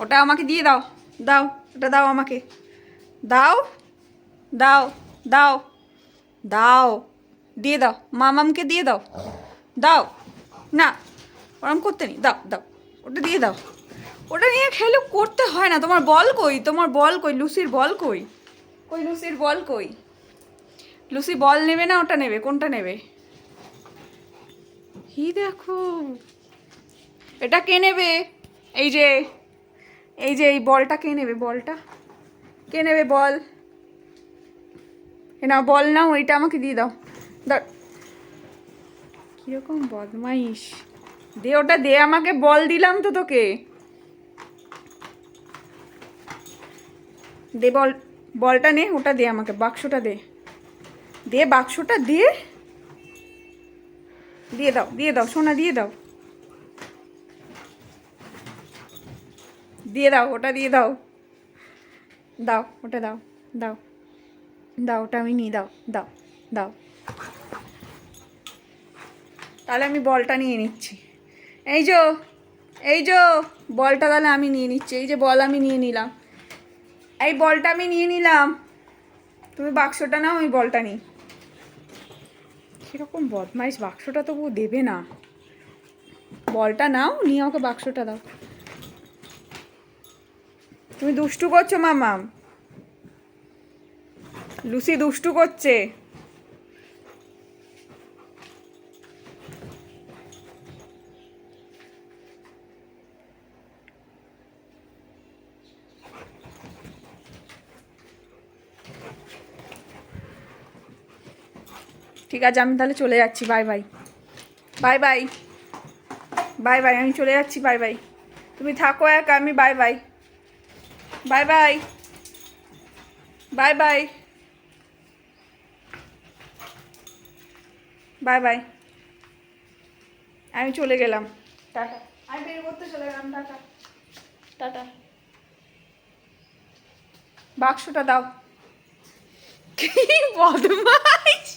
ওটা আমাকে দিয়ে দাও, দাও, ওটা দাও আমাকে, দাও, দাও, দাও, দাও, দিয়ে দাও, মামামকে দিয়ে দাও, দাও, না ওরম করতে নেই, দাও, দাও, ওটা দিয়ে দাও। ওটা নিয়ে খেলে করতে হয় না। তোমার বল কই, তোমার বল কই, লুসির বল কই, কই লুসির বল কই? লুসি বল নেবে না ওটা নেবে, কোনটা নেবে? হি দেখো, এটা কে নেবে? এই যে, এই যে এই বলটা কে নেবে? বলটা কে নেবে? বল এ নাও, বল নাও, ওইটা আমাকে দিয়ে দাও। কিরকম বদমাইশ! দে ওটা দে আমাকে, বল দিলাম তো তোকে, দে বল, বলটা নে, ওটা দে আমাকে, বাক্সটা দে, দে বাক্সটা দে, দিয়ে দাও, দিয়ে দাও সোনা, দিয়ে দাও, দিয়ে দাও, ওটা দিয়ে দাও, দাও ওটা দাও, দাও, দাও ওটা আমি নিয়ে, দাও, দাও, দাও। তাহলে আমি বলটা নিয়ে নিচ্ছি। এই যো, এই যো বলটা তাহলে আমি নিয়ে নিচ্ছি। এই যে বল আমি নিয়ে নিলাম, এই বলটা আমি নিয়ে নিলাম, তুমি বাক্সটা নাও, আমি বলটা নিই। কীরকম বদমাইশ, বাক্সটা তবু দেবে না। বলটা নাও, নিয়ে আমাকে বাক্সটা দাও। তুমি দুষ্টু করছো মামাম, লুসি দুষ্টু করছে। ঠিক আছে, আমি তাহলে চলে যাচ্ছি, bye bye, bye bye, bye bye, আমি চলে যাচ্ছি, বাই বাই। তুমি থাকো একা, আমি bye bye, bye bye, bye bye, bye bye, আমি চলে গেলাম, টাটা। আমি বের করতে চলে গেলাম, টাটা, টাটা। বাক্সটা দাও। কি বদমাইশ!